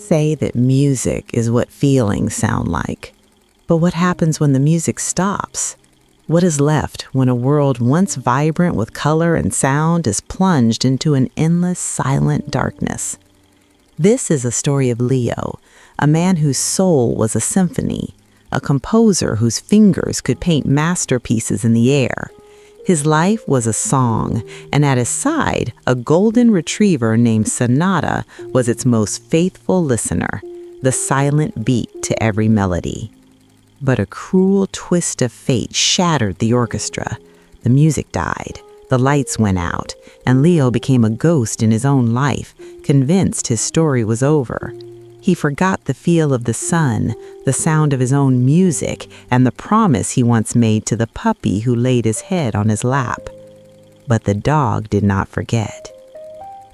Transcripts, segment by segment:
say that music is what feelings sound like. But what happens when the music stops? What is left when a world once vibrant with color and sound is plunged into an endless, silent darkness? This is a story of Leo, a man whose soul was a symphony, a composer whose fingers could paint masterpieces in the air. His life was a song, and at his side, a golden retriever named Sonata was its most faithful listener, the silent beat to every melody. But a cruel twist of fate shattered the orchestra. The music died, the lights went out, and Leo became a ghost in his own life, convinced his story was over. He forgot the feel of the sun, the sound of his own music, and the promise he once made to the puppy who laid his head on his lap. But the dog did not forget.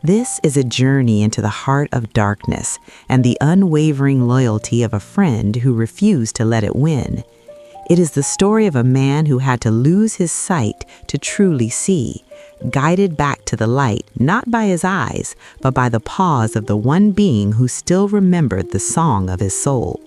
This is a journey into the heart of darkness and the unwavering loyalty of a friend who refused to let it win. It is the story of a man who had to lose his sight to truly see, guided back to the light not by his eyes, but by the pause of the one being who still remembered the song of his soul.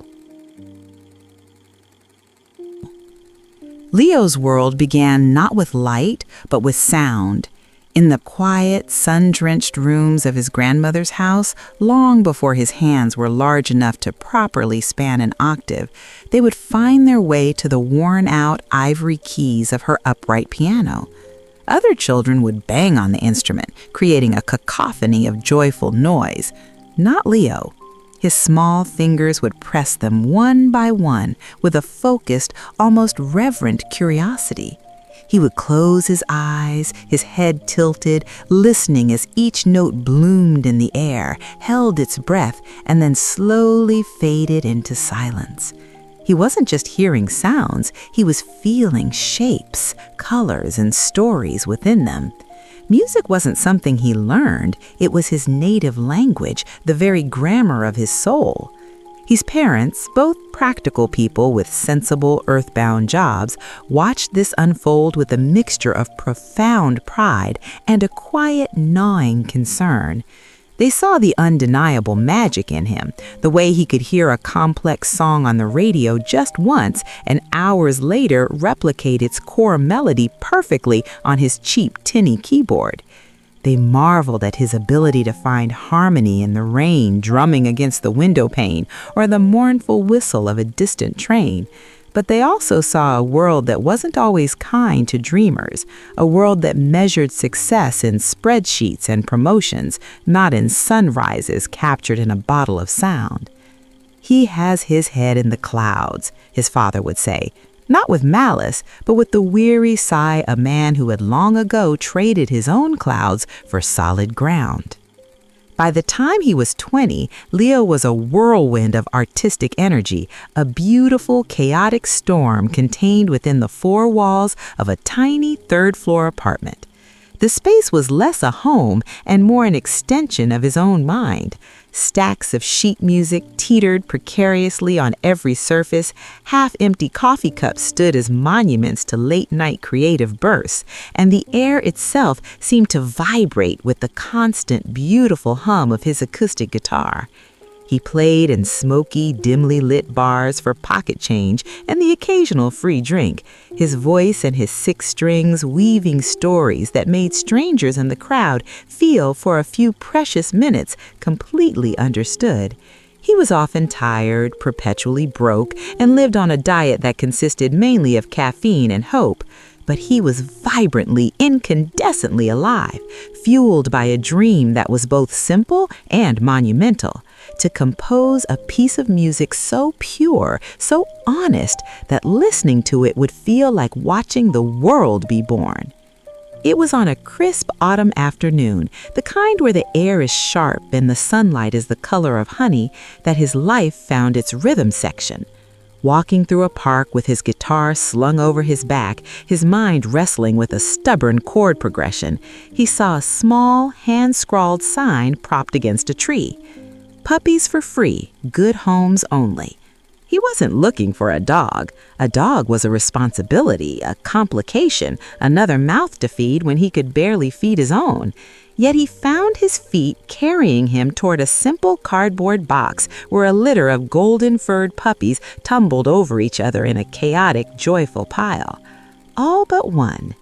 Leo's world began not with light, but with sound. In the quiet, sun-drenched rooms of his grandmother's house, long before his hands were large enough to properly span an octave, they would find their way to the worn-out ivory keys of her upright piano. Other children would bang on the instrument, creating a cacophony of joyful noise. Not Leo. His small fingers would press them one by one with a focused, almost reverent curiosity. He would close his eyes, his head tilted, listening as each note bloomed in the air, held its breath, and then slowly faded into silence. He wasn't just hearing sounds, he was feeling shapes, colors, and stories within them. Music wasn't something he learned, it was his native language, the very grammar of his soul. His parents, both practical people with sensible, earthbound jobs, watched this unfold with a mixture of profound pride and a quiet, gnawing concern. They saw the undeniable magic in him, the way he could hear a complex song on the radio just once and hours later replicate its core melody perfectly on his cheap tinny keyboard. They marveled at his ability to find harmony in the rain drumming against the window pane or the mournful whistle of a distant train. But they also saw a world that wasn't always kind to dreamers, a world that measured success in spreadsheets and promotions, not in sunrises captured in a bottle of sound. "He has his head in the clouds," his father would say, not with malice, but with the weary sigh a man who had long ago traded his own clouds for solid ground. By the time he was 20, Leo was a whirlwind of artistic energy, a beautiful, chaotic storm contained within the four walls of a tiny third-floor apartment. The space was less a home and more an extension of his own mind. Stacks of sheet music teetered precariously on every surface, half-empty coffee cups stood as monuments to late-night creative bursts, and the air itself seemed to vibrate with the constant, beautiful hum of his acoustic guitar. He played in smoky, dimly lit bars for pocket change and the occasional free drink, his voice and his 6 strings weaving stories that made strangers in the crowd feel for a few precious minutes completely understood. He was often tired, perpetually broke, and lived on a diet that consisted mainly of caffeine and hope. But he was vibrantly, incandescently alive, fueled by a dream that was both simple and monumental: to compose a piece of music so pure, so honest, that listening to it would feel like watching the world be born. It was on a crisp autumn afternoon, the kind where the air is sharp and the sunlight is the color of honey, that his life found its rhythm section. Walking through a park with his guitar slung over his back, his mind wrestling with a stubborn chord progression, he saw a small, hand-scrawled sign propped against a tree. "Puppies for free, good homes only." He wasn't looking for a dog. A dog was a responsibility, a complication, another mouth to feed when he could barely feed his own. Yet he found his feet carrying him toward a simple cardboard box where a litter of golden-furred puppies tumbled over each other in a chaotic, joyful pile. All but one.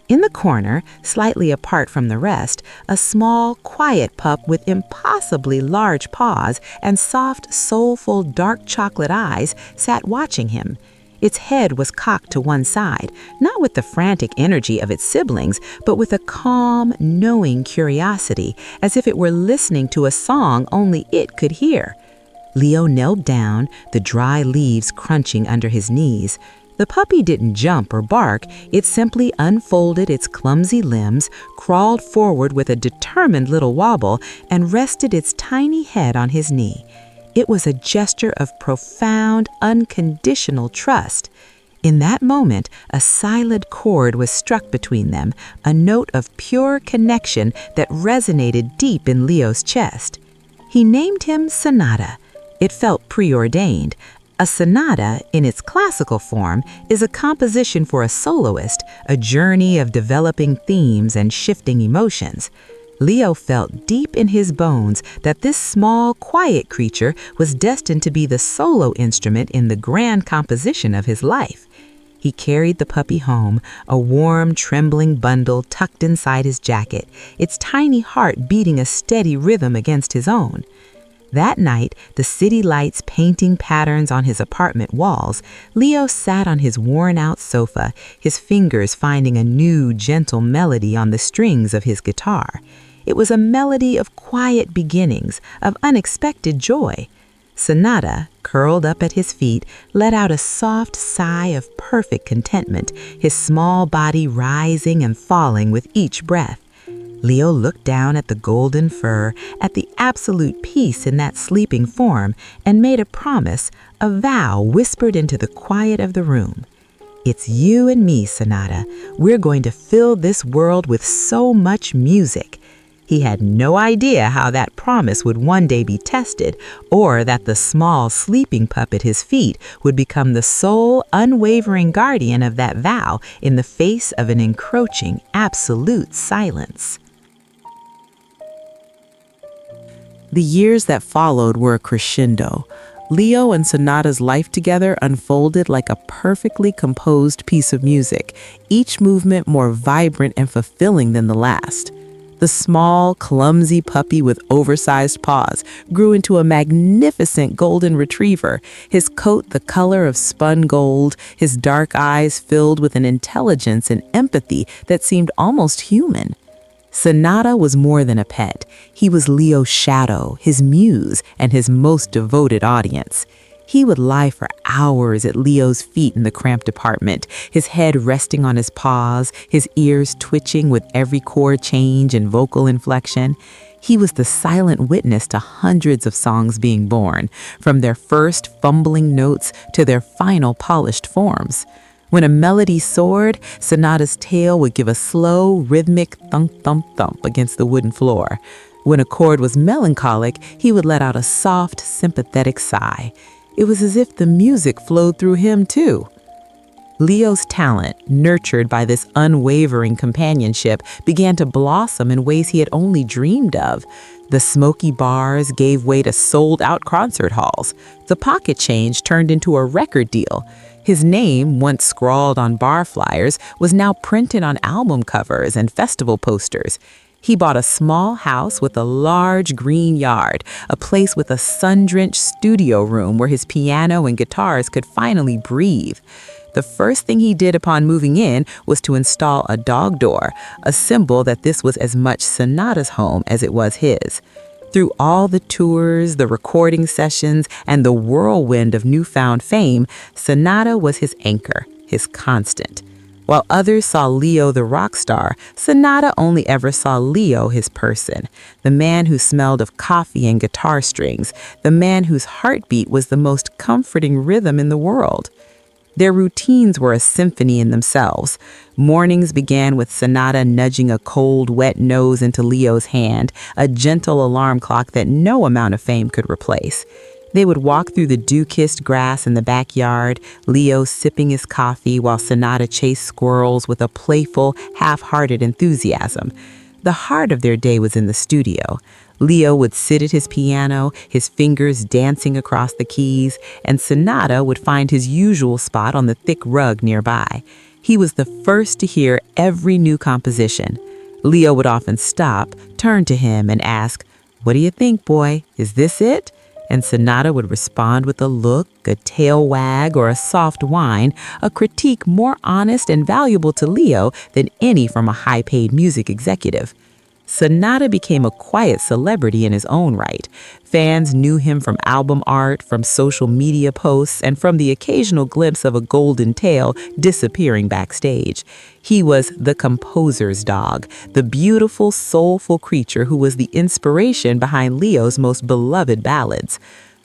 In the corner, slightly apart from the rest, a small, quiet pup with impossibly large paws and soft, soulful, dark chocolate eyes sat watching him. Its head was cocked to one side, not with the frantic energy of its siblings, but with a calm, knowing curiosity, as if it were listening to a song only it could hear. Leo knelt down, the dry leaves crunching under his knees. The puppy didn't jump or bark, it simply unfolded its clumsy limbs, crawled forward with a determined little wobble, and rested its tiny head on his knee. It was a gesture of profound, unconditional trust. In that moment, a silent chord was struck between them, a note of pure connection that resonated deep in Leo's chest. He named him Sonata. It felt preordained. A sonata, in its classical form, is a composition for a soloist, a journey of developing themes and shifting emotions. Leo felt deep in his bones that this small, quiet creature was destined to be the solo instrument in the grand composition of his life. He carried the puppy home, a warm, trembling bundle tucked inside his jacket, its tiny heart beating a steady rhythm against his own. That night, the city lights painting patterns on his apartment walls, Leo sat on his worn-out sofa, his fingers finding a new, gentle melody on the strings of his guitar. It was a melody of quiet beginnings, of unexpected joy. Sonata, curled up at his feet, let out a soft sigh of perfect contentment, his small body rising and falling with each breath. Leo looked down at the golden fur, at the absolute peace in that sleeping form, and made a promise, a vow whispered into the quiet of the room. "It's you and me, Sonata. We're going to fill this world with so much music." He had no idea how that promise would one day be tested, or that the small sleeping pup at his feet would become the sole, unwavering guardian of that vow in the face of an encroaching, absolute silence. The years that followed were a crescendo. Leo and Sonata's life together unfolded like a perfectly composed piece of music, each movement more vibrant and fulfilling than the last. The small, clumsy puppy with oversized paws grew into a magnificent golden retriever, his coat the color of spun gold, his dark eyes filled with an intelligence and empathy that seemed almost human. Sonata was more than a pet. He was Leo's shadow, his muse, and his most devoted audience. He would lie for hours at Leo's feet in the cramped apartment, his head resting on his paws, his ears twitching with every chord change and vocal inflection. He was the silent witness to hundreds of songs being born, from their first fumbling notes to their final polished forms. When a melody soared, Sonata's tail would give a slow, rhythmic thump-thump-thump against the wooden floor. When a chord was melancholic, he would let out a soft, sympathetic sigh. It was as if the music flowed through him, too. Leo's talent, nurtured by this unwavering companionship, began to blossom in ways he had only dreamed of. The smoky bars gave way to sold-out concert halls. The pocket change turned into a record deal. His name, once scrawled on bar flyers, was now printed on album covers and festival posters. He bought a small house with a large green yard, a place with a sun-drenched studio room where his piano and guitars could finally breathe. The first thing he did upon moving in was to install a dog door, a symbol that this was as much Sonata's home as it was his. Through all the tours, the recording sessions, and the whirlwind of newfound fame, Sonata was his anchor, his constant. While others saw Leo the rock star, Sonata only ever saw Leo his person, the man who smelled of coffee and guitar strings, the man whose heartbeat was the most comforting rhythm in the world. Their routines were a symphony in themselves. Mornings began with Sonata nudging a cold, wet nose into Leo's hand, a gentle alarm clock that no amount of fame could replace. They would walk through the dew-kissed grass in the backyard, Leo sipping his coffee while Sonata chased squirrels with a playful, half-hearted enthusiasm. The heart of their day was in the studio. Leo would sit at his piano, his fingers dancing across the keys, and Sonata would find his usual spot on the thick rug nearby. He was the first to hear every new composition. Leo would often stop, turn to him, and ask, "What do you think, boy? Is this it?" And Sonata would respond with a look, a tail wag, or a soft whine, a critique more honest and valuable to Leo than any from a high-paid music executive. Sonata became a quiet celebrity in his own right. Fans knew him from album art, from social media posts, and from the occasional glimpse of a golden tail disappearing backstage. He was the composer's dog, the beautiful, soulful creature who was the inspiration behind Leo's most beloved ballads.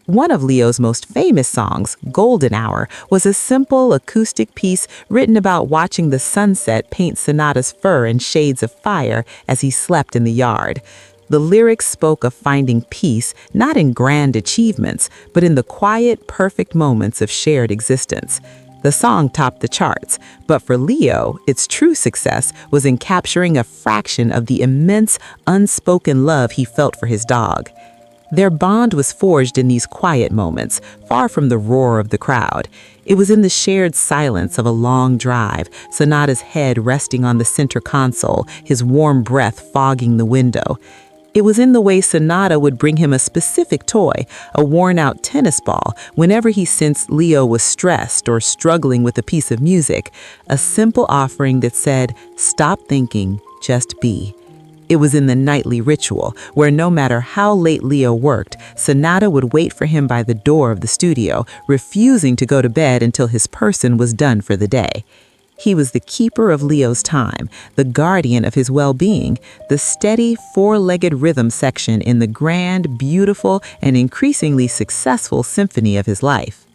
One of Leo's most famous songs, Golden Hour, was a simple acoustic piece written about watching the sunset paint Sonata's fur in shades of fire as he slept in the yard. The lyrics spoke of finding peace not in grand achievements, but in the quiet, perfect moments of shared existence. The song topped the charts, but for Leo, its true success was in capturing a fraction of the immense, unspoken love he felt for his dog. Their bond was forged in these quiet moments, far from the roar of the crowd. It was in the shared silence of a long drive, Sonata's head resting on the center console, his warm breath fogging the window. It was in the way Sonata would bring him a specific toy, a worn-out tennis ball, whenever he sensed Leo was stressed or struggling with a piece of music, a simple offering that said, "Stop thinking, just be." It was in the nightly ritual, where no matter how late Leo worked, Sonata would wait for him by the door of the studio, refusing to go to bed until his person was done for the day. He was the keeper of Leo's time, the guardian of his well-being, the steady, four-legged rhythm section in the grand, beautiful, and increasingly successful symphony of his life.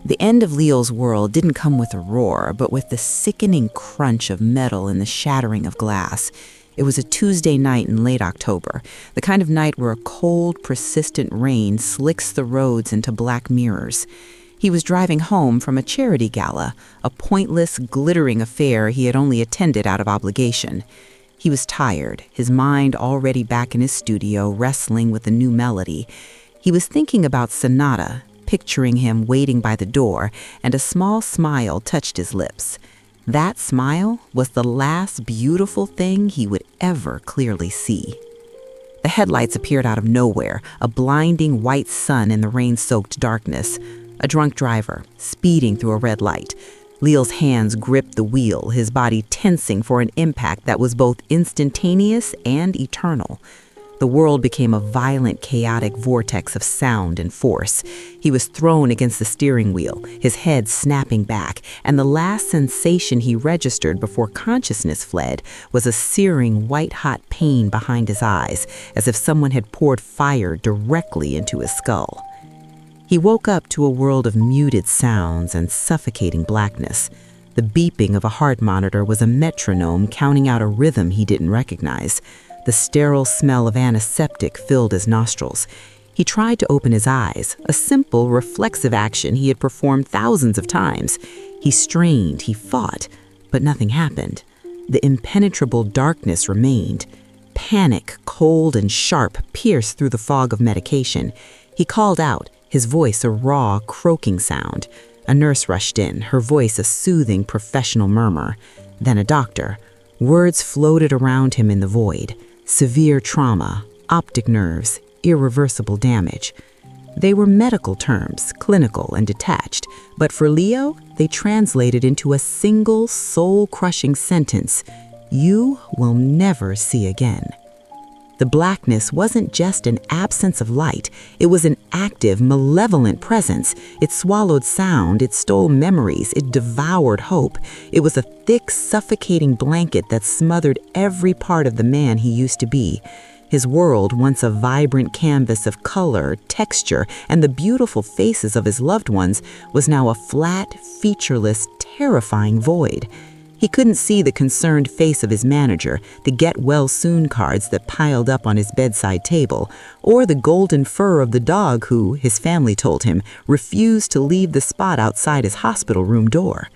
The end of Leo's world didn't come with a roar, but with the sickening crunch of metal and the shattering of glass. It was a Tuesday night in late October, the kind of night where a cold, persistent rain slicks the roads into black mirrors. He was driving home from a charity gala, a pointless, glittering affair he had only attended out of obligation. He was tired, his mind already back in his studio, wrestling with a new melody. He was thinking about Sonata, picturing him waiting by the door, and a small smile touched his lips. That smile was the last beautiful thing he would ever clearly see. The headlights appeared out of nowhere, a blinding white sun in the rain-soaked darkness. A drunk driver, speeding through a red light. Leo's hands gripped the wheel, his body tensing for an impact that was both instantaneous and eternal. The world became a violent, chaotic vortex of sound and force. He was thrown against the steering wheel, his head snapping back, and the last sensation he registered before consciousness fled was a searing, white-hot pain behind his eyes, as if someone had poured fire directly into his skull. He woke up to a world of muted sounds and suffocating blackness. The beeping of a heart monitor was a metronome counting out a rhythm he didn't recognize. The sterile smell of antiseptic filled his nostrils. He tried to open his eyes, a simple, reflexive action he had performed thousands of times. He strained, he fought, but nothing happened. The impenetrable darkness remained. Panic, cold and sharp, pierced through the fog of medication. He called out, his voice a raw, croaking sound. A nurse rushed in, her voice a soothing, professional murmur. Then a doctor. Words floated around him in the void. Severe trauma, optic nerves, irreversible damage. They were medical terms, clinical and detached, but for Leo, they translated into a single, soul-crushing sentence: "You will never see again." The blackness wasn't just an absence of light, it was an active, malevolent presence. It swallowed sound, it stole memories, it devoured hope. It was a thick, suffocating blanket that smothered every part of the man he used to be. His world, once a vibrant canvas of color, texture, and the beautiful faces of his loved ones, was now a flat, featureless, terrifying void. He couldn't see the concerned face of his manager, the get-well-soon cards that piled up on his bedside table, or the golden fur of the dog who, his family told him, refused to leave the spot outside his hospital room door.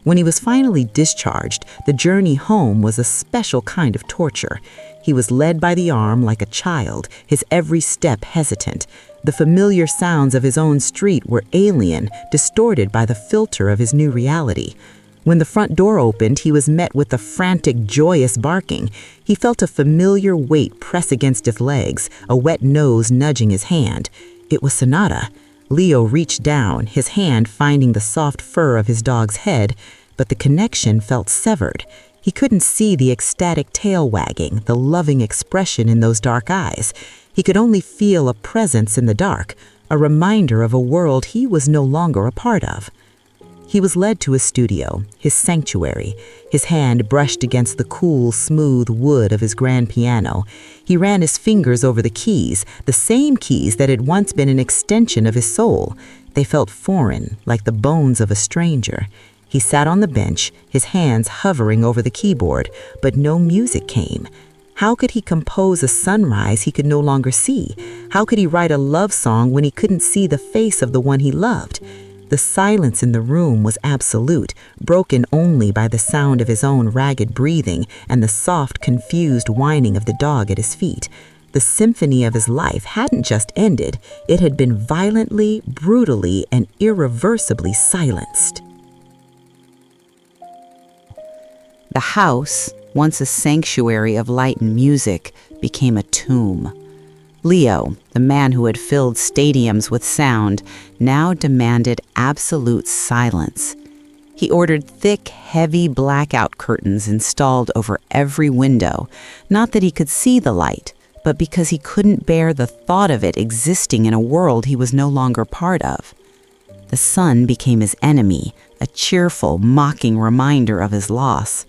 When he was finally discharged, the journey home was a special kind of torture. He was led by the arm like a child, his every step hesitant. The familiar sounds of his own street were alien, distorted by the filter of his new reality. When the front door opened, he was met with a frantic, joyous barking. He felt a familiar weight press against his legs, a wet nose nudging his hand. It was Sonata. Leo reached down, his hand finding the soft fur of his dog's head, but the connection felt severed. He couldn't see the ecstatic tail wagging, the loving expression in those dark eyes. He could only feel a presence in the dark, a reminder of a world he was no longer a part of. He was led to his studio, his sanctuary. His hand brushed against the cool, smooth wood of his grand piano. He ran his fingers over the keys, the same keys that had once been an extension of his soul. They felt foreign, like the bones of a stranger. He sat on the bench, his hands hovering over the keyboard, but no music came. How could he compose a sunrise he could no longer see? How could he write a love song when he couldn't see the face of the one he loved? The silence in the room was absolute, broken only by the sound of his own ragged breathing and the soft, confused whining of the dog at his feet. The symphony of his life hadn't just ended, it had been violently, brutally, and irreversibly silenced. The house, once a sanctuary of light and music, became a tomb. Leo, the man who had filled stadiums with sound, now demanded absolute silence. He ordered thick, heavy blackout curtains installed over every window, not that he could see the light, but because he couldn't bear the thought of it existing in a world he was no longer part of. The sun became his enemy, a cheerful, mocking reminder of his loss.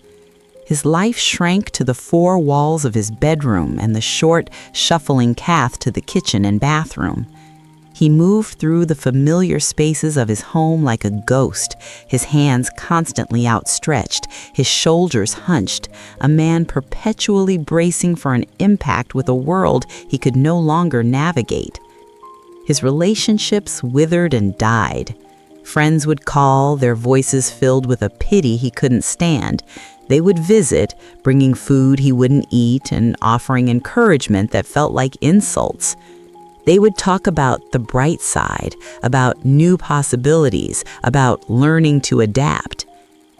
His life shrank to the four walls of his bedroom and the short, shuffling path to the kitchen and bathroom. He moved through the familiar spaces of his home like a ghost, his hands constantly outstretched, his shoulders hunched, a man perpetually bracing for an impact with a world he could no longer navigate. His relationships withered and died. Friends would call, their voices filled with a pity he couldn't stand. They would visit, bringing food he wouldn't eat and offering encouragement that felt like insults. They would talk about the bright side, about new possibilities, about learning to adapt.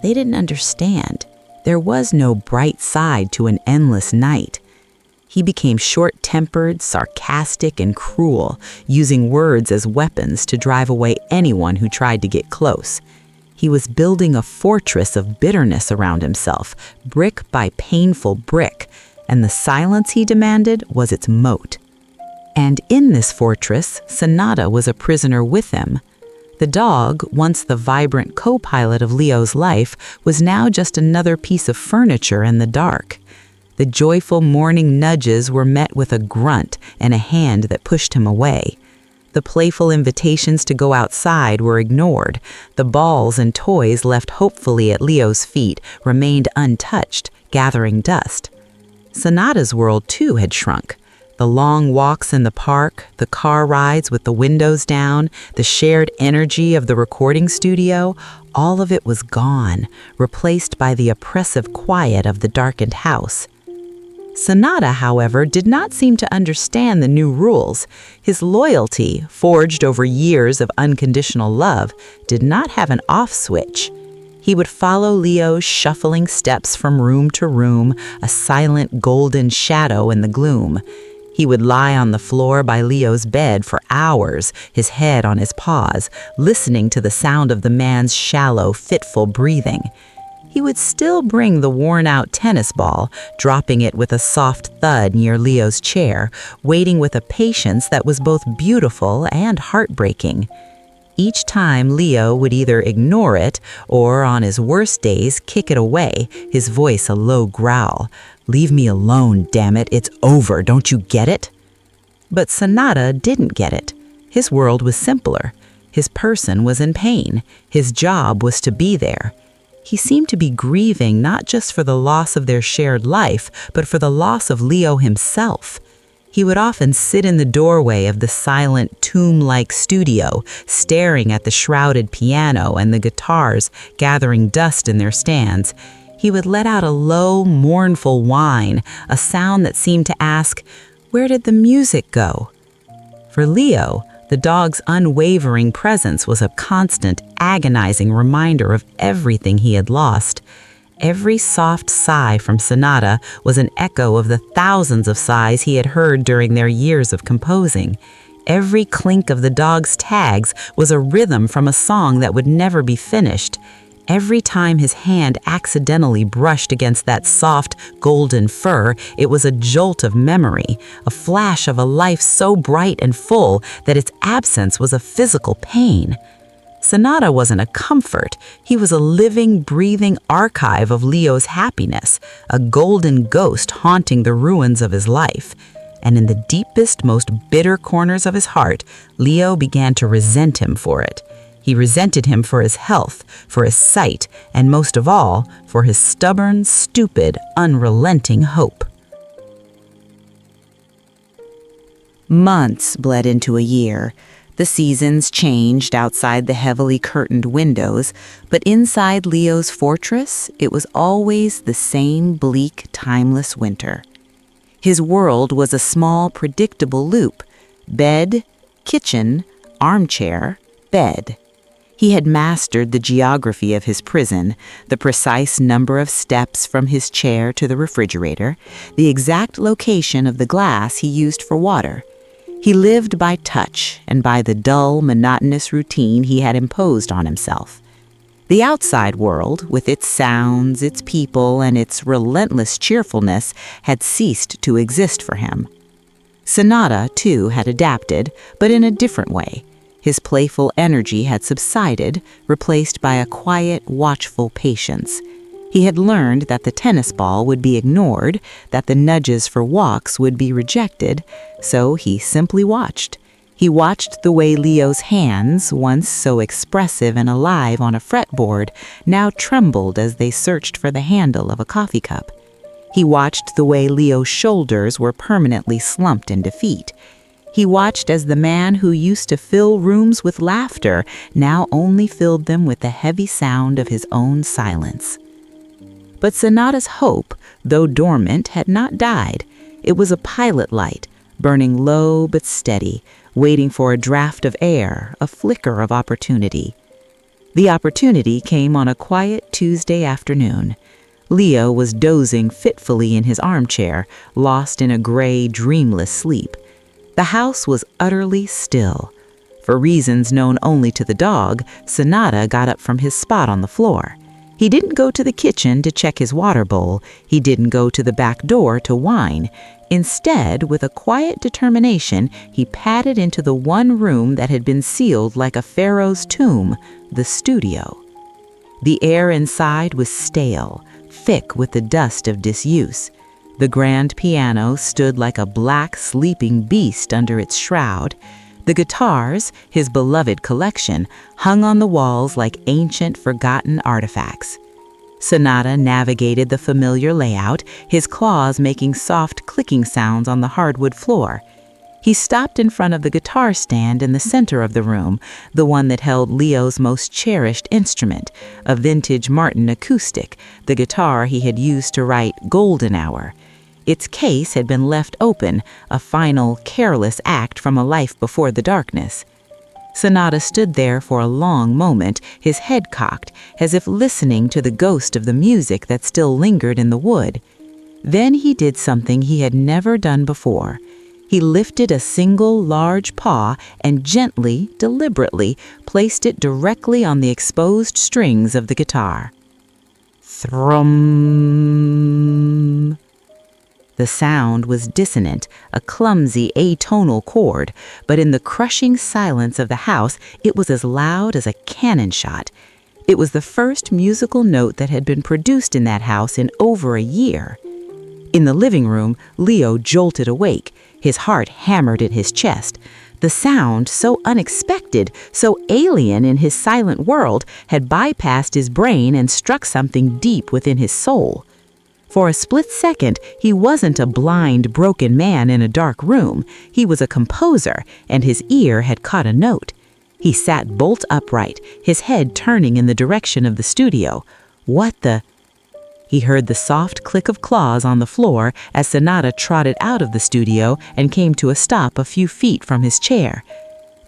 They didn't understand. There was no bright side to an endless night. He became short-tempered, sarcastic, and cruel, using words as weapons to drive away anyone who tried to get close. He was building a fortress of bitterness around himself, brick by painful brick, and the silence he demanded was its moat. And in this fortress, Sonata was a prisoner with him. The dog, once the vibrant co-pilot of Leo's life, was now just another piece of furniture in the dark. The joyful morning nudges were met with a grunt and a hand that pushed him away. The playful invitations to go outside were ignored. The balls and toys left hopefully at Leo's feet remained untouched, gathering dust. Sonata's world, too, had shrunk. The long walks in the park, the car rides with the windows down, the shared energy of the recording studio, all of it was gone, replaced by the oppressive quiet of the darkened house. Sonata, however, did not seem to understand the new rules. His loyalty, forged over years of unconditional love, did not have an off switch. He would follow Leo's shuffling steps from room to room, a silent golden shadow in the gloom. He would lie on the floor by Leo's bed for hours, his head on his paws, listening to the sound of the man's shallow, fitful breathing. He would still bring the worn-out tennis ball, dropping it with a soft thud near Leo's chair, waiting with a patience that was both beautiful and heartbreaking. Each time Leo would either ignore it or, on his worst days, kick it away, his voice a low growl. "Leave me alone, damn it, it's over, don't you get it?" But Sonata didn't get it. His world was simpler. His person was in pain. His job was to be there. He seemed to be grieving not just for the loss of their shared life, but for the loss of Leo himself. He would often sit in the doorway of the silent, tomb-like studio, staring at the shrouded piano and the guitars gathering dust in their stands. He would let out a low, mournful whine, a sound that seemed to ask, "Where did the music go?" For Leo, the dog's unwavering presence was a constant, agonizing reminder of everything he had lost. Every soft sigh from Sonata was an echo of the thousands of sighs he had heard during their years of composing. Every clink of the dog's tags was a rhythm from a song that would never be finished. Every time his hand accidentally brushed against that soft, golden fur, it was a jolt of memory, a flash of a life so bright and full that its absence was a physical pain. Sonata wasn't a comfort. He was a living, breathing archive of Leo's happiness, a golden ghost haunting the ruins of his life. And in the deepest, most bitter corners of his heart, Leo began to resent him for it. He resented him for his health, for his sight, and most of all, for his stubborn, stupid, unrelenting hope. Months bled into a year. The seasons changed outside the heavily curtained windows, but inside Leo's fortress, it was always the same bleak, timeless winter. His world was a small, predictable loop: bed, kitchen, armchair, bed. He had mastered the geography of his prison, the precise number of steps from his chair to the refrigerator, the exact location of the glass he used for water. He lived by touch and by the dull, monotonous routine he had imposed on himself. The outside world, with its sounds, its people, and its relentless cheerfulness, had ceased to exist for him. Sonata, too, had adapted, but in a different way. His playful energy had subsided, replaced by a quiet, watchful patience. He had learned that the tennis ball would be ignored, that the nudges for walks would be rejected, so he simply watched. He watched the way Leo's hands, once so expressive and alive on a fretboard, now trembled as they searched for the handle of a coffee cup. He watched the way Leo's shoulders were permanently slumped in defeat. He watched as the man who used to fill rooms with laughter now only filled them with the heavy sound of his own silence. But Sonata's hope, though dormant, had not died. It was a pilot light, burning low but steady, waiting for a draft of air, a flicker of opportunity. The opportunity came on a quiet Tuesday afternoon. Leo was dozing fitfully in his armchair, lost in a gray, dreamless sleep. The house was utterly still. For reasons known only to the dog, Sonata got up from his spot on the floor. He didn't go to the kitchen to check his water bowl. He didn't go to the back door to whine. Instead, with a quiet determination, he padded into the one room that had been sealed like a pharaoh's tomb, the studio. The air inside was stale, thick with the dust of disuse. The grand piano stood like a black, sleeping beast under its shroud. The guitars, his beloved collection, hung on the walls like ancient, forgotten artifacts. Sonata navigated the familiar layout, his claws making soft clicking sounds on the hardwood floor. He stopped in front of the guitar stand in the center of the room, the one that held Leo's most cherished instrument, a vintage Martin acoustic, the guitar he had used to write Golden Hour. Its case had been left open, a final, careless act from a life before the darkness. Sonata stood there for a long moment, his head cocked, as if listening to the ghost of the music that still lingered in the wood. Then he did something he had never done before. He lifted a single large paw and gently, deliberately, placed it directly on the exposed strings of the guitar. Thrum. The sound was dissonant, a clumsy atonal chord, but in the crushing silence of the house, it was as loud as a cannon shot. It was the first musical note that had been produced in that house in over a year. In the living room, Leo jolted awake. His heart hammered at his chest. The sound, so unexpected, so alien in his silent world, had bypassed his brain and struck something deep within his soul. For a split second, he wasn't a blind, broken man in a dark room. He was a composer, and his ear had caught a note. He sat bolt upright, his head turning in the direction of the studio. What the... He heard the soft click of claws on the floor as Sonata trotted out of the studio and came to a stop a few feet from his chair.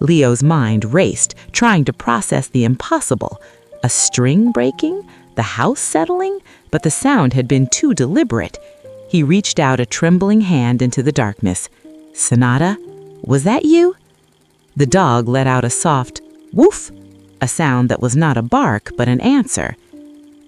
Leo's mind raced, trying to process the impossible. A string breaking? The house settling? But the sound had been too deliberate. He reached out a trembling hand into the darkness. "Sonata, was that you?" The dog let out a soft woof, a sound that was not a bark but an answer.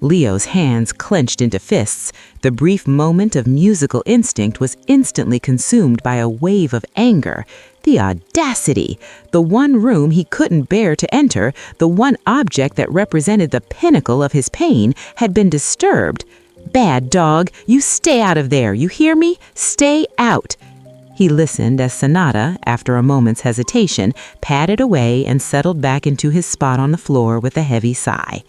Leo's hands clenched into fists. The brief moment of musical instinct was instantly consumed by a wave of anger. The audacity! The one room he couldn't bear to enter, the one object that represented the pinnacle of his pain, had been disturbed. "Bad dog, you stay out of there, you hear me? Stay out!" He listened as Sonata, after a moment's hesitation, padded away and settled back into his spot on the floor with a heavy sigh.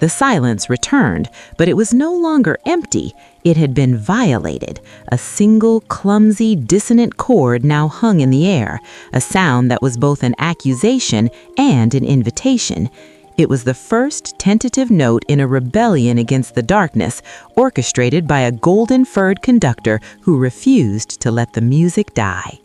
The silence returned, but it was no longer empty. It had been violated. A single, clumsy, dissonant chord now hung in the air, a sound that was both an accusation and an invitation. It was the first tentative note in a rebellion against the darkness, orchestrated by a golden-furred conductor who refused to let the music die.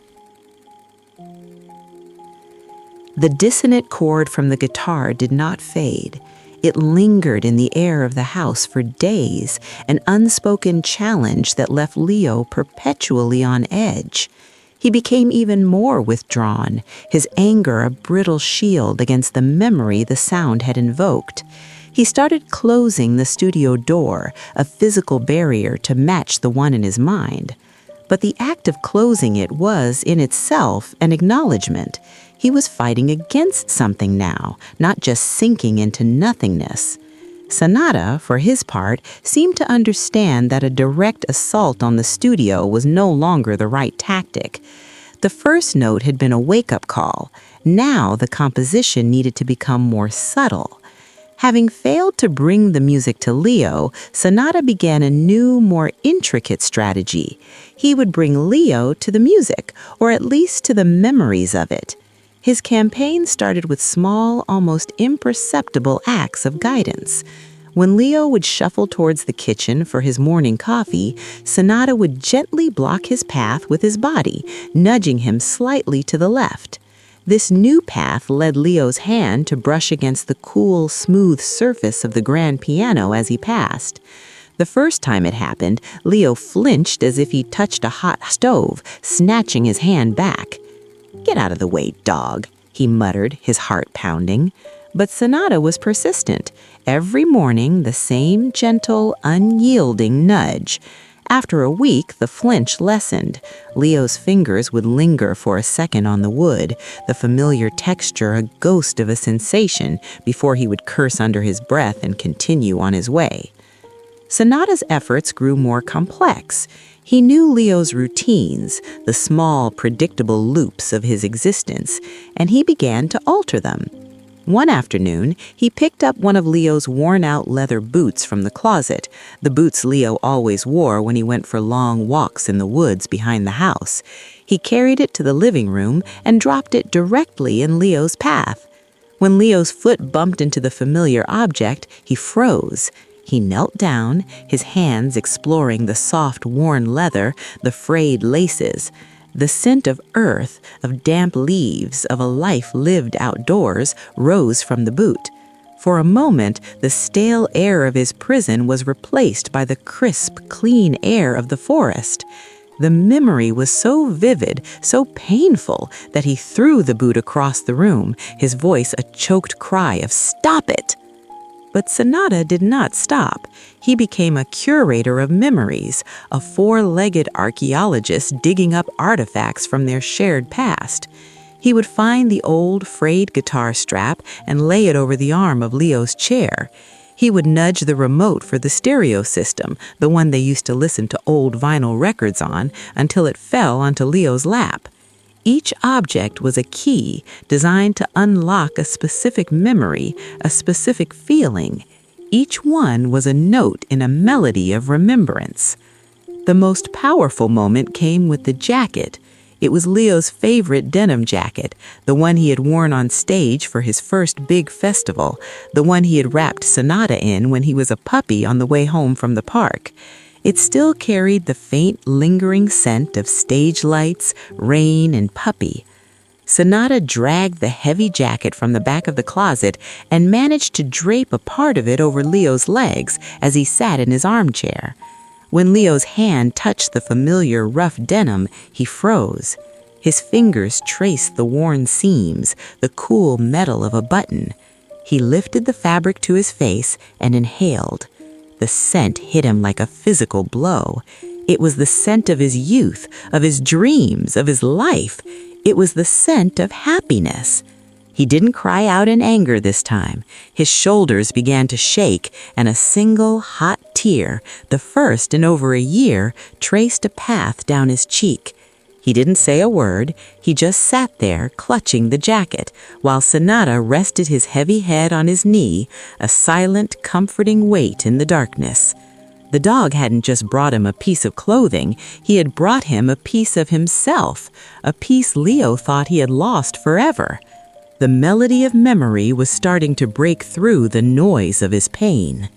The dissonant chord from the guitar did not fade. It lingered in the air of the house for days, an unspoken challenge that left Leo perpetually on edge. He became even more withdrawn, his anger a brittle shield against the memory the sound had invoked. He started closing the studio door, a physical barrier to match the one in his mind. But the act of closing it was, in itself, an acknowledgement. He was fighting against something now, not just sinking into nothingness. Sonata, for his part, seemed to understand that a direct assault on the studio was no longer the right tactic. The first note had been a wake-up call. Now the composition needed to become more subtle. Having failed to bring the music to Leo, Sonata began a new, more intricate strategy. He would bring Leo to the music, or at least to the memories of it. His campaign started with small, almost imperceptible acts of guidance. When Leo would shuffle towards the kitchen for his morning coffee, Sonata would gently block his path with his body, nudging him slightly to the left. This new path led Leo's hand to brush against the cool, smooth surface of the grand piano as he passed. The first time it happened, Leo flinched as if he touched a hot stove, snatching his hand back. "Get out of the way, dog," he muttered, his heart pounding. But Sonata was persistent. Every morning, the same gentle, unyielding nudge. After a week, the flinch lessened. Leo's fingers would linger for a second on the wood, the familiar texture a ghost of a sensation, before he would curse under his breath and continue on his way. Sonata's efforts grew more complex. He knew Leo's routines, the small, predictable loops of his existence, and he began to alter them. One afternoon, he picked up one of Leo's worn-out leather boots from the closet, the boots Leo always wore when he went for long walks in the woods behind the house. He carried it to the living room and dropped it directly in Leo's path. When Leo's foot bumped into the familiar object, he froze. He knelt down, his hands exploring the soft, worn leather, the frayed laces. The scent of earth, of damp leaves, of a life lived outdoors, rose from the boot. For a moment, the stale air of his prison was replaced by the crisp, clean air of the forest. The memory was so vivid, so painful, that he threw the boot across the room, his voice a choked cry of "Stop it!" But Sonata did not stop. He became a curator of memories, a four-legged archaeologist digging up artifacts from their shared past. He would find the old, frayed guitar strap and lay it over the arm of Leo's chair. He would nudge the remote for the stereo system, the one they used to listen to old vinyl records on, until it fell onto Leo's lap. Each object was a key designed to unlock a specific memory, a specific feeling. Each one was a note in a melody of remembrance. The most powerful moment came with the jacket. It was Leo's favorite denim jacket, the one he had worn on stage for his first big festival, the one he had wrapped Sonata in when he was a puppy on the way home from the park. It still carried the faint, lingering scent of stage lights, rain, and puppy. Sonata dragged the heavy jacket from the back of the closet and managed to drape a part of it over Leo's legs as he sat in his armchair. When Leo's hand touched the familiar rough denim, he froze. His fingers traced the worn seams, the cool metal of a button. He lifted the fabric to his face and inhaled. The scent hit him like a physical blow. It was the scent of his youth, of his dreams, of his life. It was the scent of happiness. He didn't cry out in anger this time. His shoulders began to shake, and a single hot tear, the first in over a year, traced a path down his cheek. He didn't say a word. He just sat there, clutching the jacket, while Sonata rested his heavy head on his knee, a silent, comforting weight in the darkness. The dog hadn't just brought him a piece of clothing. He had brought him a piece of himself, a piece Leo thought he had lost forever. The melody of memory was starting to break through the noise of his pain.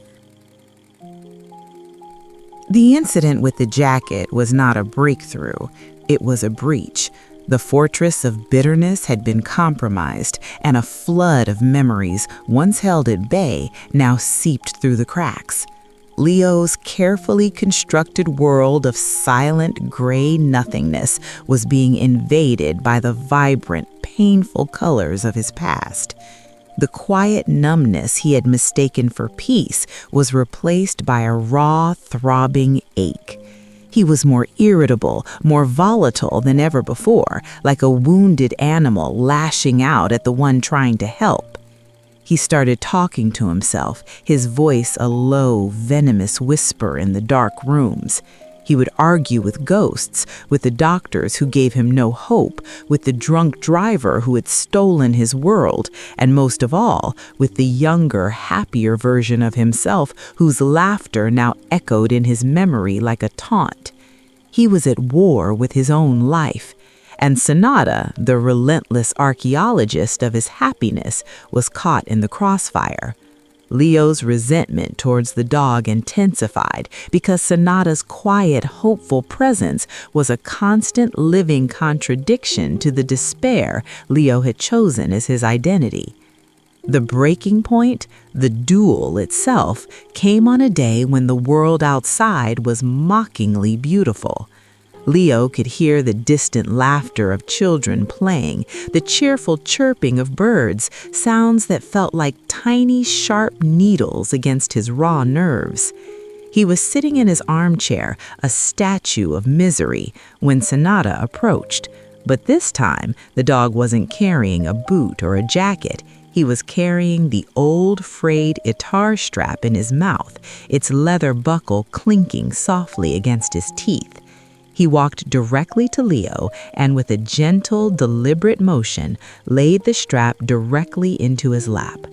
The incident with the jacket was not a breakthrough. It was a breach. The fortress of bitterness had been compromised, and a flood of memories, once held at bay, now seeped through the cracks. Leo's carefully constructed world of silent gray nothingness was being invaded by the vibrant, painful colors of his past. The quiet numbness he had mistaken for peace was replaced by a raw, throbbing ache. He was more irritable, more volatile than ever before, like a wounded animal lashing out at the one trying to help. He started talking to himself, his voice a low, venomous whisper in the dark rooms. He would argue with ghosts, with the doctors who gave him no hope, with the drunk driver who had stolen his world, and most of all, with the younger, happier version of himself whose laughter now echoed in his memory like a taunt. He was at war with his own life, and Sonata, the relentless archaeologist of his happiness, was caught in the crossfire. Leo's resentment towards the dog intensified because Sonata's quiet, hopeful presence was a constant living contradiction to the despair Leo had chosen as his identity. The breaking point, the duel itself, came on a day when the world outside was mockingly beautiful. Leo could hear the distant laughter of children playing, the cheerful chirping of birds, sounds that felt like tiny, sharp needles against his raw nerves. He was sitting in his armchair, a statue of misery, when Sonata approached. But this time, the dog wasn't carrying a boot or a jacket. He was carrying the old frayed guitar strap in his mouth, its leather buckle clinking softly against his teeth. He walked directly to Leo and with a gentle, deliberate motion, laid the strap directly into his lap.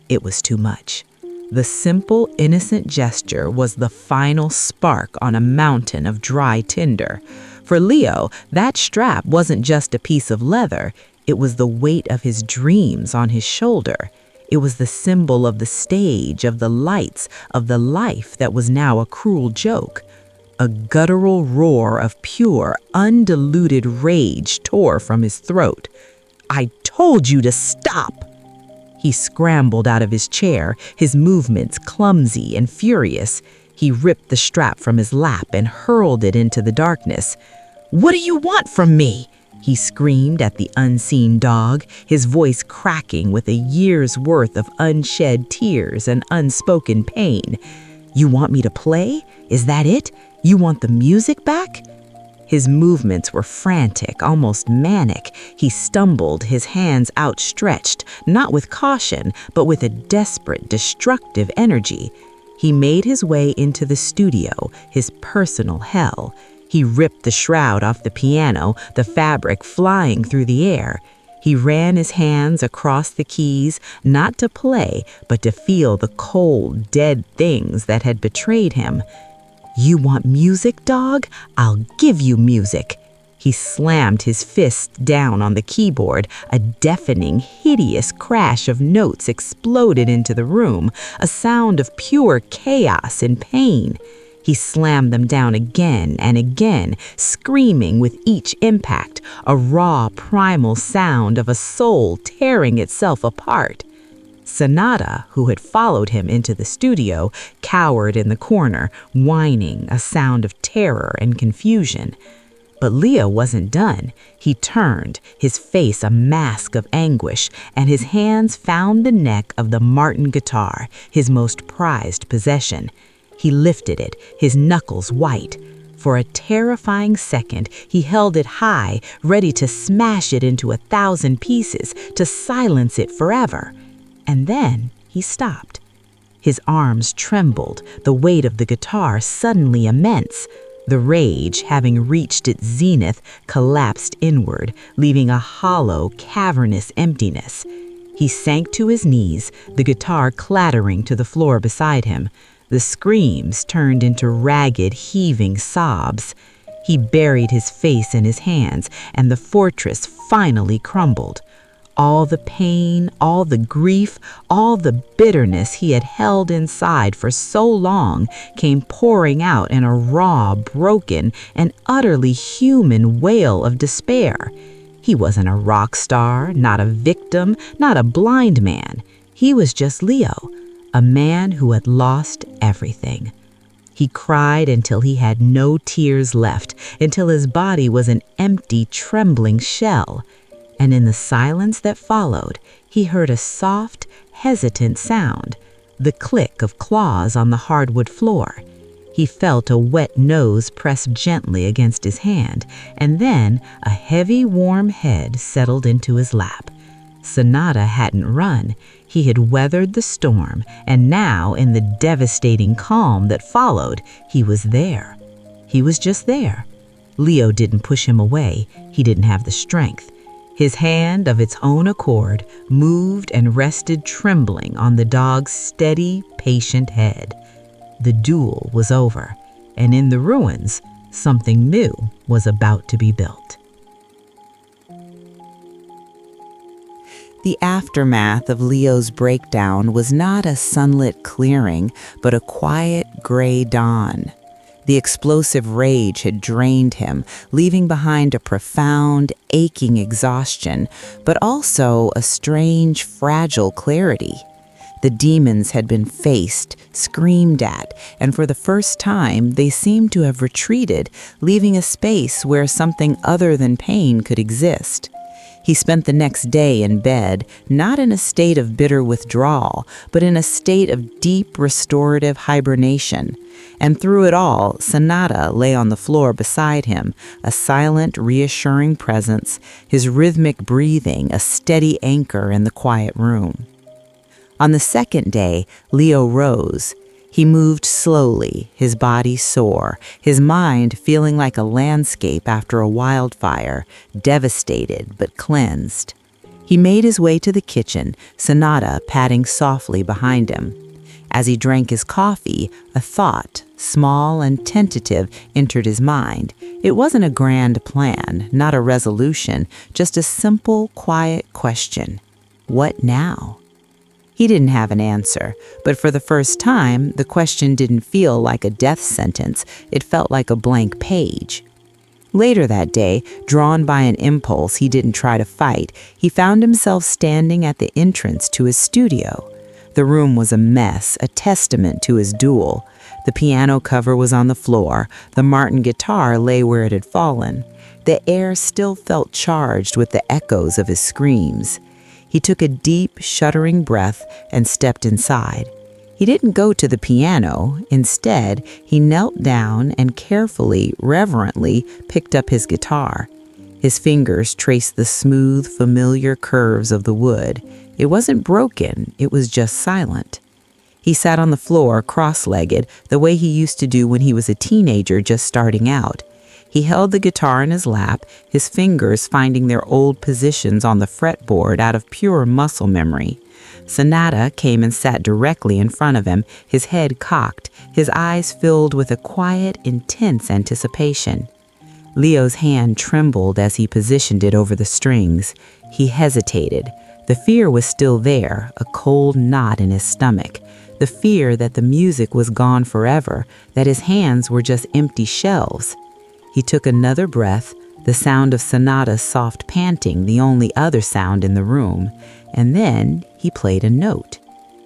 It was too much. The simple, innocent gesture was the final spark on a mountain of dry tinder. For Leo, that strap wasn't just a piece of leather. It was the weight of his dreams on his shoulder. It was the symbol of the stage, of the lights, of the life that was now a cruel joke. A guttural roar of pure, undiluted rage tore from his throat. "I told you to stop!" He scrambled out of his chair, his movements clumsy and furious. He ripped the strap from his lap and hurled it into the darkness. "What do you want from me?" he screamed at the unseen dog, his voice cracking with a year's worth of unshed tears and unspoken pain. "You want me to play? Is that it? You want the music back?" His movements were frantic, almost manic. He stumbled, his hands outstretched, not with caution, but with a desperate, destructive energy. He made his way into the studio, his personal hell. He ripped the shroud off the piano, the fabric flying through the air. He ran his hands across the keys, not to play, but to feel the cold, dead things that had betrayed him. "You want music, dog? I'll give you music." He slammed his fist down on the keyboard. A deafening, hideous crash of notes exploded into the room, a sound of pure chaos and pain. He slammed them down again and again, screaming with each impact, a raw, primal sound of a soul tearing itself apart. Sonata, who had followed him into the studio, cowered in the corner, whining, a sound of terror and confusion. But Leo wasn't done. He turned, his face a mask of anguish, and his hands found the neck of the Martin guitar, his most prized possession. He lifted it, his knuckles white. For a terrifying second, he held it high, ready to smash it into 1,000 pieces, to silence it forever. And then he stopped. His arms trembled, the weight of the guitar suddenly immense. The rage, having reached its zenith, collapsed inward, leaving a hollow, cavernous emptiness. He sank to his knees, the guitar clattering to the floor beside him. The screams turned into ragged, heaving sobs. He buried his face in his hands, and the fortress finally crumbled. All the pain, all the grief, all the bitterness he had held inside for so long came pouring out in a raw, broken, and utterly human wail of despair. He wasn't a rock star, not a victim, not a blind man. He was just Leo, a man who had lost everything. He cried until he had no tears left, until his body was an empty, trembling shell. And in the silence that followed, he heard a soft, hesitant sound, the click of claws on the hardwood floor. He felt a wet nose press gently against his hand, and then a heavy, warm head settled into his lap. Sonata hadn't run. He had weathered the storm, and now, in the devastating calm that followed, he was there. He was just there. Leo didn't push him away. He didn't have the strength. His hand, of its own accord, moved and rested trembling on the dog's steady, patient head. The duel was over, and in the ruins, something new was about to be built. The aftermath of Leo's breakdown was not a sunlit clearing, but a quiet gray dawn. The explosive rage had drained him, leaving behind a profound, aching exhaustion, but also a strange, fragile clarity. The demons had been faced, screamed at, and for the first time they seemed to have retreated, leaving a space where something other than pain could exist. He spent the next day in bed, not in a state of bitter withdrawal, but in a state of deep restorative hibernation. And through it all, Sonata lay on the floor beside him, a silent, reassuring presence, his rhythmic breathing a steady anchor in the quiet room. On the second day, Leo rose. He moved slowly, his body sore, his mind feeling like a landscape after a wildfire, devastated but cleansed. He made his way to the kitchen, Sonata padding softly behind him. As he drank his coffee, a thought, small and tentative, entered his mind. It wasn't a grand plan, not a resolution, just a simple, quiet question. What now? He didn't have an answer, but for the first time, the question didn't feel like a death sentence. It felt like a blank page. Later that day, drawn by an impulse he didn't try to fight, he found himself standing at the entrance to his studio. The room was a mess, a testament to his duel. The piano cover was on the floor. The Martin guitar lay where it had fallen. The air still felt charged with the echoes of his screams. He took a deep, shuddering breath and stepped inside. He didn't go to the piano. Instead, he knelt down and carefully, reverently picked up his guitar. His fingers traced the smooth, familiar curves of the wood. It wasn't broken, it was just silent. He sat on the floor, cross-legged, the way he used to do when he was a teenager just starting out. He held the guitar in his lap, his fingers finding their old positions on the fretboard out of pure muscle memory. Sonata came and sat directly in front of him, his head cocked, his eyes filled with a quiet, intense anticipation. Leo's hand trembled as he positioned it over the strings. He hesitated. The fear was still there, a cold knot in his stomach. The fear that the music was gone forever, that his hands were just empty shells. He took another breath, the sound of Sonata's soft panting, the only other sound in the room, and then he played a note.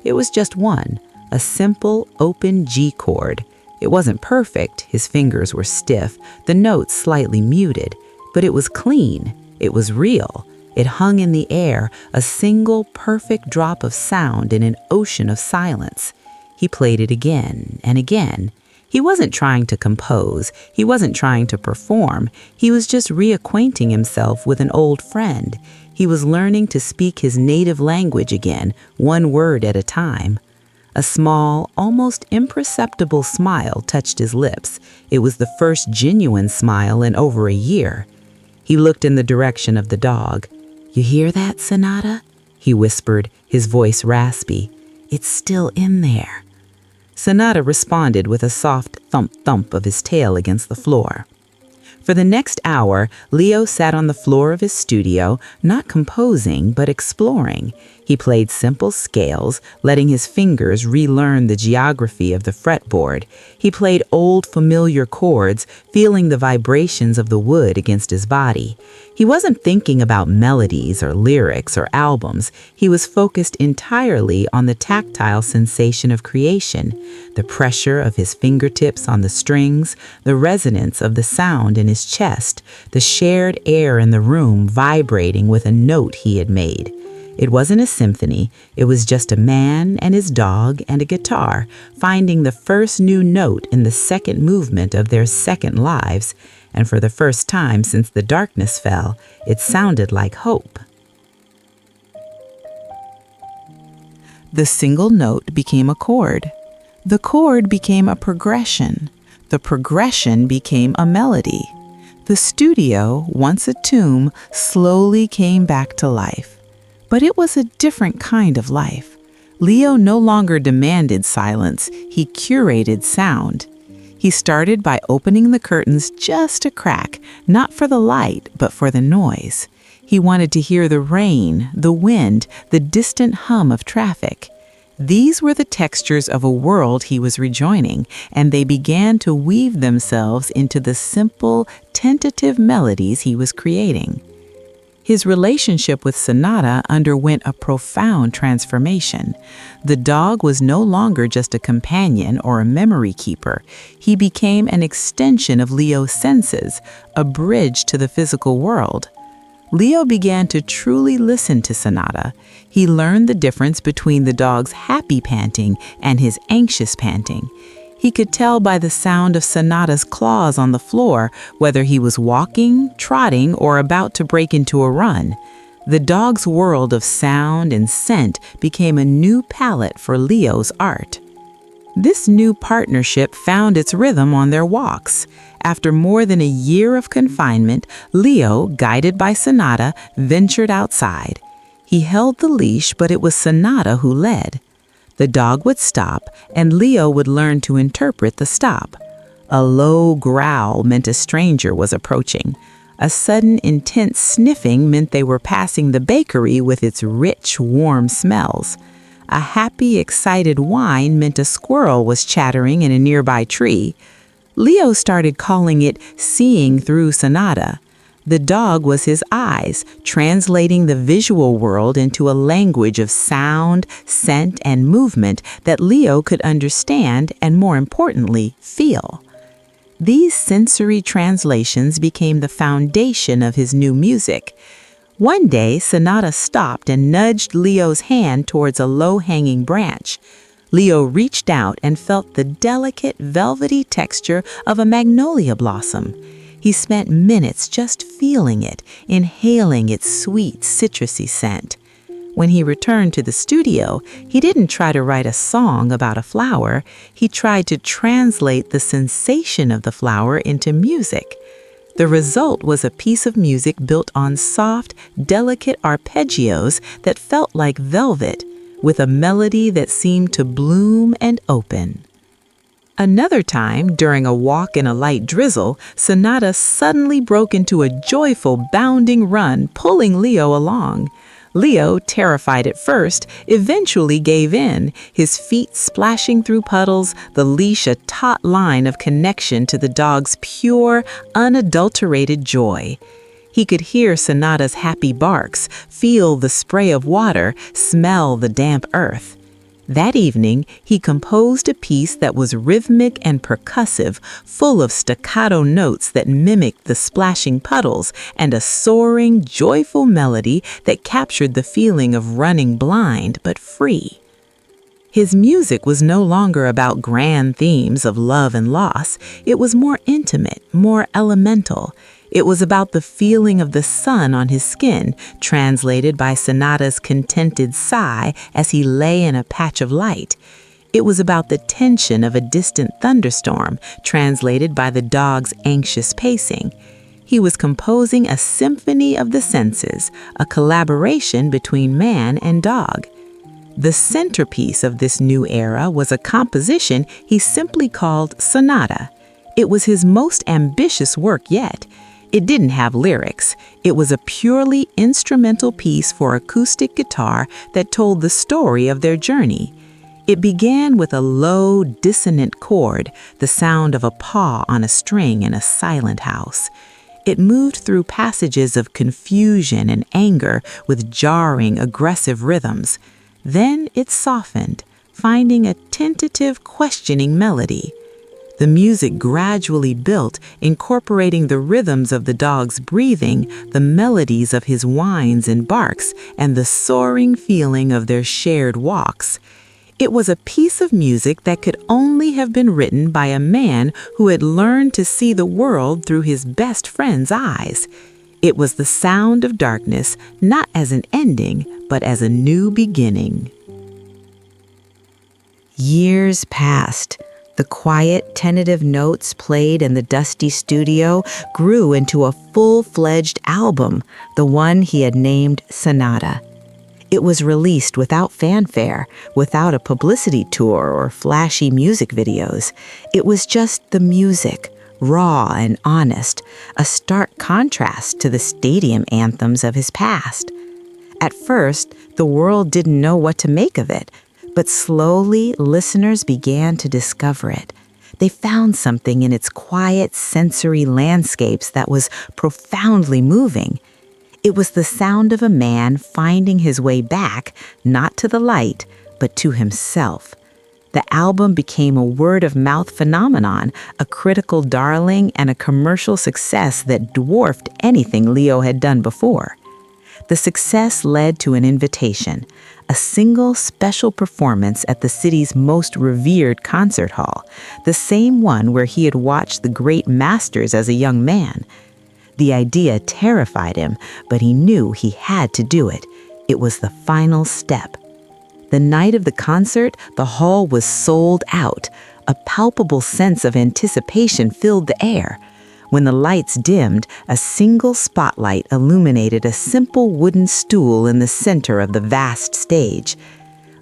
It was just one, a simple, open G chord. It wasn't perfect, his fingers were stiff, the notes slightly muted, but it was clean, it was real. It hung in the air, a single perfect drop of sound in an ocean of silence. He played it again and again. He wasn't trying to compose, he wasn't trying to perform, he was just reacquainting himself with an old friend. He was learning to speak his native language again, one word at a time. A small, almost imperceptible smile touched his lips. It was the first genuine smile in over a year. He looked in the direction of the dog. "You hear that, Sonata?" he whispered, his voice raspy. "It's still in there." Sonata responded with a soft thump-thump of his tail against the floor. For the next hour, Leo sat on the floor of his studio, not composing, but exploring. He played simple scales, letting his fingers relearn the geography of the fretboard. He played old familiar chords, feeling the vibrations of the wood against his body. He wasn't thinking about melodies or lyrics or albums. He was focused entirely on the tactile sensation of creation, the pressure of his fingertips on the strings, the resonance of the sound in his chest, the shared air in the room vibrating with a note he had made. It wasn't a symphony, it was just a man and his dog and a guitar finding the first new note in the second movement of their second lives, and for the first time since the darkness fell, it sounded like hope. The single note became a chord. The chord became a progression. The progression became a melody. The studio, once a tomb, slowly came back to life. But it was a different kind of life. Leo no longer demanded silence, he curated sound. He started by opening the curtains just a crack, not for the light, but for the noise. He wanted to hear the rain, the wind, the distant hum of traffic. These were the textures of a world he was rejoining, and they began to weave themselves into the simple, tentative melodies he was creating. His relationship with Sonata underwent a profound transformation. The dog was no longer just a companion or a memory keeper. He became an extension of Leo's senses, a bridge to the physical world. Leo began to truly listen to Sonata. He learned the difference between the dog's happy panting and his anxious panting. He could tell by the sound of Sonata's claws on the floor whether he was walking, trotting, or about to break into a run. The dog's world of sound and scent became a new palette for Leo's art. This new partnership found its rhythm on their walks. After more than a year of confinement, Leo, guided by Sonata, ventured outside. He held the leash, but it was Sonata who led. The dog would stop, and Leo would learn to interpret the stop. A low growl meant a stranger was approaching. A sudden, intense sniffing meant they were passing the bakery with its rich, warm smells. A happy, excited whine meant a squirrel was chattering in a nearby tree. Leo started calling it seeing through Sonata. The dog was his eyes, translating the visual world into a language of sound, scent, and movement that Leo could understand and, more importantly, feel. These sensory translations became the foundation of his new music. One day, Sonata stopped and nudged Leo's hand towards a low-hanging branch. Leo reached out and felt the delicate, velvety texture of a magnolia blossom. He spent minutes just feeling it, inhaling its sweet, citrusy scent. When he returned to the studio, he didn't try to write a song about a flower. He tried to translate the sensation of the flower into music. The result was a piece of music built on soft, delicate arpeggios that felt like velvet, with a melody that seemed to bloom and open. Another time, during a walk in a light drizzle, Sonata suddenly broke into a joyful, bounding run, pulling Leo along. Leo, terrified at first, eventually gave in, his feet splashing through puddles, the leash a taut line of connection to the dog's pure, unadulterated joy. He could hear Sonata's happy barks, feel the spray of water, smell the damp earth. That evening, he composed a piece that was rhythmic and percussive, full of staccato notes that mimicked the splashing puddles and a soaring, joyful melody that captured the feeling of running blind but free. His music was no longer about grand themes of love and loss. It was more intimate, more elemental. It was about the feeling of the sun on his skin, translated by Sonata's contented sigh as he lay in a patch of light. It was about the tension of a distant thunderstorm, translated by the dog's anxious pacing. He was composing a symphony of the senses, a collaboration between man and dog. The centerpiece of this new era was a composition he simply called Sonata. It was his most ambitious work yet. It didn't have lyrics. It was a purely instrumental piece for acoustic guitar that told the story of their journey. It began with a low, dissonant chord, the sound of a paw on a string in a silent house. It moved through passages of confusion and anger with jarring, aggressive rhythms. Then it softened, finding a tentative, questioning melody. The music gradually built, incorporating the rhythms of the dog's breathing, the melodies of his whines and barks, and the soaring feeling of their shared walks. It was a piece of music that could only have been written by a man who had learned to see the world through his best friend's eyes. It was the sound of darkness, not as an ending, but as a new beginning. Years passed. The quiet, tentative notes played in the dusty studio grew into a full-fledged album, the one he had named Sonata. It was released without fanfare, without a publicity tour or flashy music videos. It was just the music, raw and honest, a stark contrast to the stadium anthems of his past. At first, the world didn't know what to make of it, but slowly listeners began to discover it. They found something in its quiet sensory landscapes that was profoundly moving. It was the sound of a man finding his way back, not to the light, but to himself. The album became a word-of-mouth phenomenon, a critical darling and a commercial success that dwarfed anything Leo had done before. The success led to an invitation, a single special performance at the city's most revered concert hall, the same one where he had watched the great masters as a young man. The idea terrified him, but he knew he had to do it. It was the final step. The night of the concert, the hall was sold out. A palpable sense of anticipation filled the air. When the lights dimmed, a single spotlight illuminated a simple wooden stool in the center of the vast stage.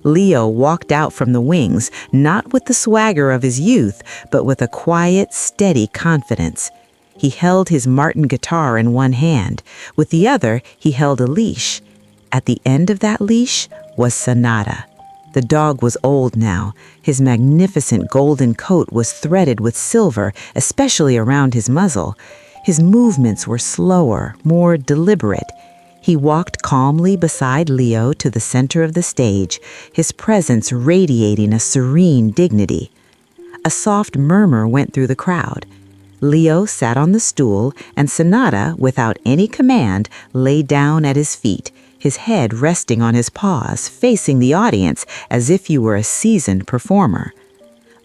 Leo walked out from the wings, not with the swagger of his youth, but with a quiet, steady confidence. He held his Martin guitar in one hand. With the other, he held a leash. At the end of that leash was Sonata. The dog was old now. His magnificent golden coat was threaded with silver, especially around his muzzle. His movements were slower, more deliberate. He walked calmly beside Leo to the center of the stage, his presence radiating a serene dignity. A soft murmur went through the crowd. Leo sat on the stool, and Sonata, without any command, lay down at his feet, his head resting on his paws, facing the audience as if he were a seasoned performer.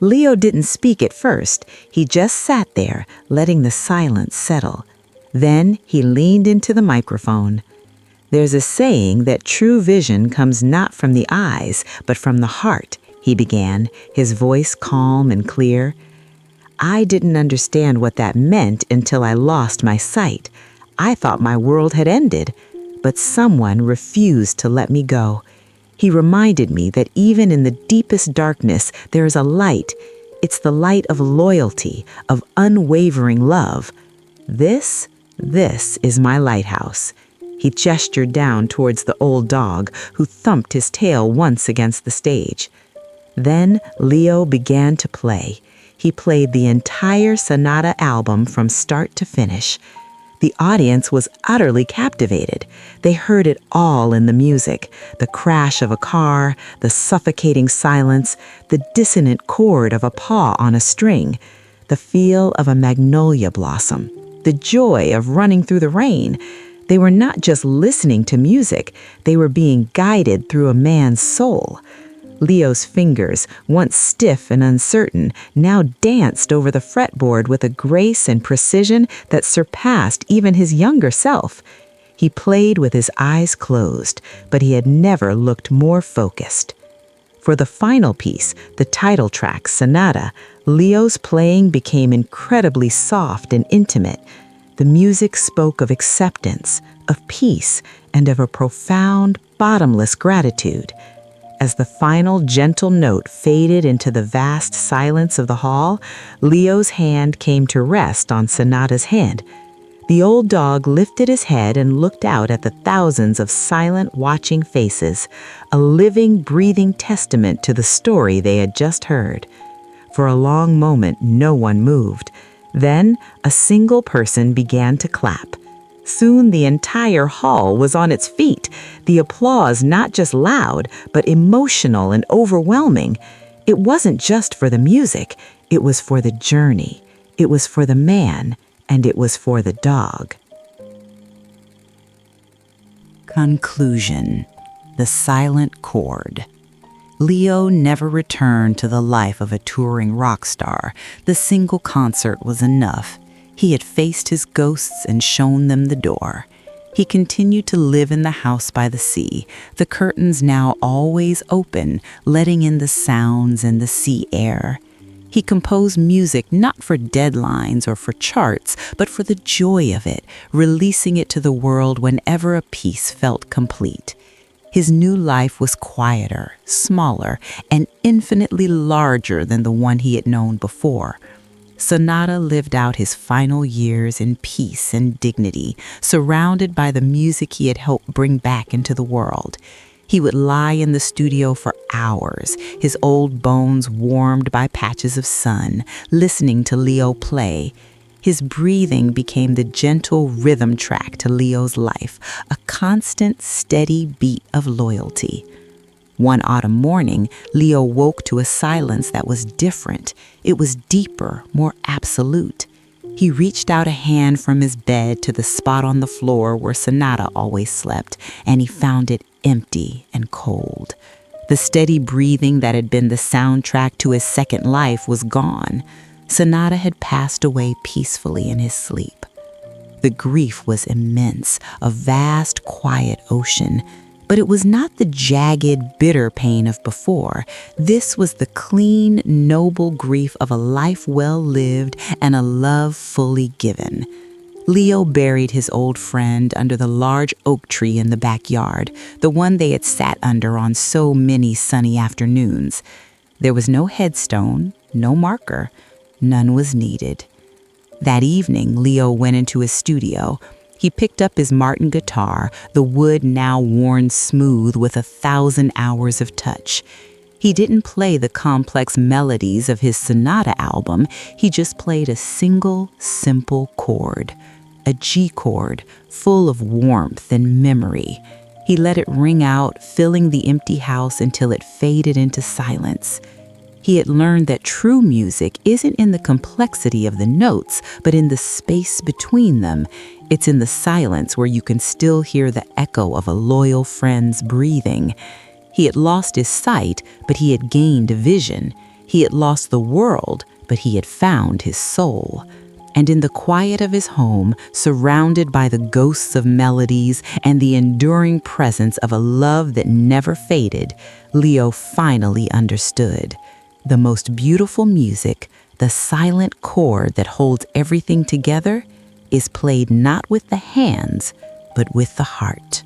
Leo didn't speak at first. He just sat there, letting the silence settle. Then he leaned into the microphone. "There's a saying that true vision comes not from the eyes, but from the heart," he began, his voice calm and clear. I didn't understand what that meant until I lost my sight. I thought my world had ended, but someone refused to let me go. He reminded me that even in the deepest darkness, there is a light. It's the light of loyalty, of unwavering love. This is my lighthouse. He gestured down towards the old dog, who thumped his tail once against the stage. Then Leo began to play. He played the entire Sonata album from start to finish. The audience was utterly captivated. They heard it all in the music: the crash of a car, the suffocating silence, the dissonant chord of a paw on a string, the feel of a magnolia blossom, the joy of running through the rain. They were not just listening to music, they were being guided through a man's soul. Leo's fingers, once stiff and uncertain, now danced over the fretboard with a grace and precision that surpassed even his younger self. He played with his eyes closed, but he had never looked more focused. For the final piece, the title track, Sonata, Leo's playing became incredibly soft and intimate. The music spoke of acceptance, of peace, and of a profound, bottomless gratitude. As the final gentle note faded into the vast silence of the hall, Leo's hand came to rest on Sonata's hand. The old dog lifted his head and looked out at the thousands of silent, watching faces, a living, breathing testament to the story they had just heard. For a long moment, no one moved. Then, a single person began to clap. Soon the entire hall was on its feet, the applause not just loud, but emotional and overwhelming. It wasn't just for the music, it was for the journey, it was for the man, and it was for the dog. Conclusion: the silent chord. Leo never returned to the life of a touring rock star. The single concert was enough. He had faced his ghosts and shown them the door. He continued to live in the house by the sea, the curtains now always open, letting in the sounds and the sea air. He composed music not for deadlines or for charts, but for the joy of it, releasing it to the world whenever a piece felt complete. His new life was quieter, smaller, and infinitely larger than the one he had known before. Sonata lived out his final years in peace and dignity, surrounded by the music he had helped bring back into the world. He would lie in the studio for hours, his old bones warmed by patches of sun, listening to Leo play. His breathing became the gentle rhythm track to Leo's life, a constant, steady beat of loyalty. One autumn morning, Leo woke to a silence that was different. It was deeper, more absolute. He reached out a hand from his bed to the spot on the floor where Sonata always slept, and he found it empty and cold. The steady breathing that had been the soundtrack to his second life was gone. Sonata had passed away peacefully in his sleep. The grief was immense, a vast, quiet ocean. But it was not the jagged, bitter pain of before. This was the clean, noble grief of a life well lived and a love fully given. Leo buried his old friend under the large oak tree in the backyard, the one they had sat under on so many sunny afternoons. There was no headstone, no marker. None was needed. That evening, Leo went into his studio. He picked up his Martin guitar, the wood now worn smooth with 1,000 hours of touch. He didn't play the complex melodies of his Sonata album. He just played a single, simple chord, a G chord full of warmth and memory. He let it ring out, filling the empty house until it faded into silence. He had learned that true music isn't in the complexity of the notes, but in the space between them. It's in the silence where you can still hear the echo of a loyal friend's breathing. He had lost his sight, but he had gained vision. He had lost the world, but he had found his soul. And in the quiet of his home, surrounded by the ghosts of melodies and the enduring presence of a love that never faded, Leo finally understood. The most beautiful music The silent chord that holds everything together is played not with the hands, but with the heart.